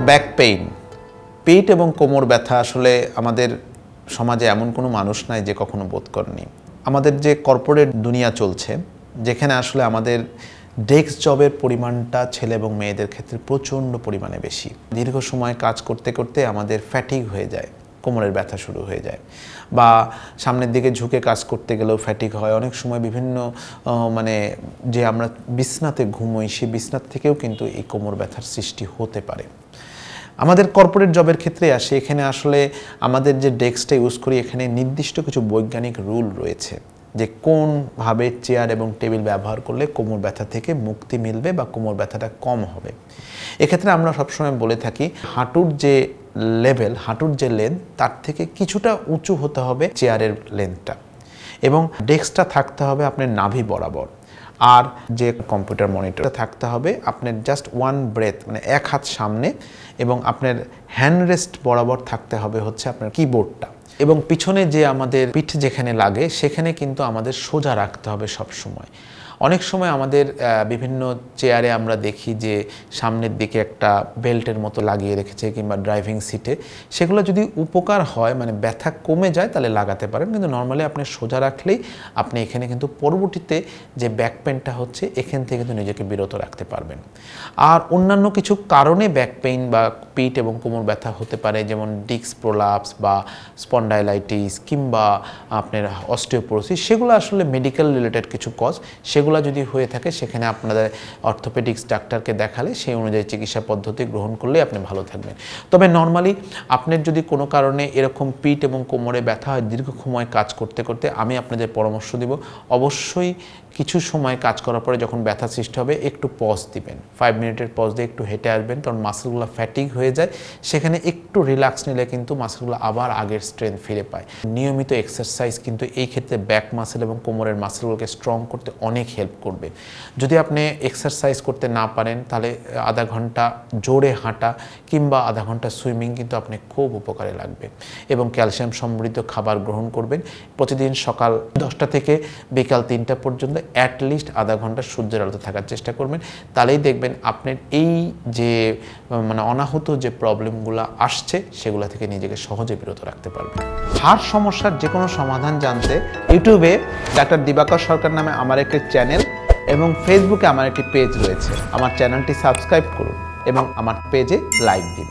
Back pain, পিঠ এবং কোমর ব্যথা আসলে আমাদের সমাজে এমন কোনো মানুষ নাই যে কখনো বোধ করেনি। আমাদের যে কর্পোরেট দুনিয়া চলছে, যেখানে আসলে আমাদের ডেস্ক জবের পরিমাণটা ছেলে এবং মেয়েদের ক্ষেত্রে প্রচণ্ড পরিমাণে বেশি। দীর্ঘ সময় কাজ করতে করতে আমাদের ফ্যাটিগ হয়ে যায়, কোমরের ব্যথা শুরু হয়ে যায়, বা সামনের দিকে ঝুঁকে কাজ করতে গেলেও ফ্যাটিগ হয়। অনেক সময় বিভিন্ন যে আমরা বিছনাতে ঘুমোই, সেই বিছনার থেকেও কিন্তু এই কোমর ব্যথার সৃষ্টি হতে পারে। আমাদের কর্পোরেট জবের ক্ষেত্রে আসে, এখানে আসলে আমাদের যে ডেস্কটা ইউজ করি, এখানে নির্দিষ্ট কিছু বৈজ্ঞানিক রুল রয়েছে যে কোনভাবে চেয়ার এবং টেবিল ব্যবহার করলে কোমর ব্যথা থেকে মুক্তি মিলবে বা কোমর ব্যথাটা কম হবে। এক্ষেত্রে আমরা সবসময় বলে থাকি হাঁটুর যে লেভেল, হাঁটুর যে লেন্থ, তার থেকে কিছুটা উঁচু হতে হবে চেয়ারের লেন্থটা, এবং ডেস্কটা থাকতে হবে আপনার নাভি বরাবর। আর যে কম্পিউটার মনিটরটা থাকতে হবে আপনার জাস্ট ওয়ান ব্রেথ, মানে এক হাত সামনে, এবং আপনার হ্যান্ড রেস্ট বরাবর থাকতে হবে হচ্ছে আপনার কিবোর্ডটা। এবং পিছনে যে আমাদের পিঠ যেখানে লাগে সেখানে কিন্তু আমাদের সোজা রাখতে হবে সব সময়। অনেক সময় আমাদের বিভিন্ন চেয়ারে আমরা দেখি যে সামনের দিকে একটা বেল্টের মতো লাগিয়ে রেখেছে, কিংবা ড্রাইভিং সিটে, সেগুলো যদি উপকার হয়, মানে ব্যথা কমে যায়, তাহলে লাগাতে পারেন। কিন্তু নর্মালি আপনি সোজা রাখলেই আপনি এখানে কিন্তু পরবর্তীতে যে ব্যাক পেইনটা হচ্ছে, এখান থেকে কিন্তু নিজেকে বিরত রাখতে পারবেন। আর অন্যান্য কিছু কারণে ব্যাক পেইন বা পিঠ এবং কোমর ব্যথা হতে পারে, যেমন ডিস্ক প্রোলাপস বা স্পন্ডাইলাইটিস কিংবা আপনার অস্টিওপোরোসিস, সেগুলো আসলে মেডিকেল রিলেটেড কিছু কজ। সেগুলো যদি হয়ে থাকে সেখানে আপনাদের অর্থোপেডিক্স ডাক্তারকে দেখালে সেই অনুযায়ী চিকিৎসা পদ্ধতি গ্রহণ করলে আপনি ভালো থাকবেন। তবে নর্মালি আপনার যদি কোনো কারণে এরকম পিঠ এবং কোমরে ব্যথা হয় দীর্ঘ সময় কাজ করতে করতে, আমি আপনাদের পরামর্শ দিব অবশ্যই কিছু সময় কাজ করার পরে যখন ব্যথা সৃষ্টি হবে একটু পজ দিবেন, 5 মিনিটের পজ দিয়ে একটু হেঁটে আসবেন, কারণ মাসেলগুলো ফ্যাটিগ হয়ে যায়। সেখানে একটু রিল্যাক্স নিলে কিন্তু মাসেলগুলো আবার আগের স্ট্রেংথ ফিরে পায়। নিয়মিত এক্সারসাইজ কিন্তু এই ক্ষেত্রে ব্যাক মাসেল এবং কোমরের মাসেলগুলোকে স্ট্রং করতে অনেক হেল্প করবে। যদি আপনি এক্সারসাইজ করতে না পারেন, তাহলে আধা ঘন্টা জোরে হাঁটা কিংবা আধা ঘন্টা সুইমিং কিন্তু আপনি খুব উপকারে লাগবে। এবং ক্যালসিয়াম সমৃদ্ধ খাবার গ্রহণ করবেন প্রতিদিন সকাল 10টা থেকে বিকাল 3টা পর্যন্ত, অ্যাটলিস্ট আধা ঘন্টা সূর্যের আলোতে থাকার চেষ্টা করবেন। তাহলেই দেখবেন আপনার এই যে অনাহত যে প্রবলেমগুলো আসছে সেগুলো থেকে নিজেকে সহজে বিরত রাখতে পারবেন। হাড় সমস্যার যে কোনো সমাধান জানতে ইউটিউবে ডাক্তার দিবাকর সরকার নামে আমার একটি চ্যানেল এবং ফেসবুকে আমার একটি পেজ রয়েছে। আমার চ্যানেলটি সাবস্ক্রাইব করুন এবং আমার পেজে লাইক দিন।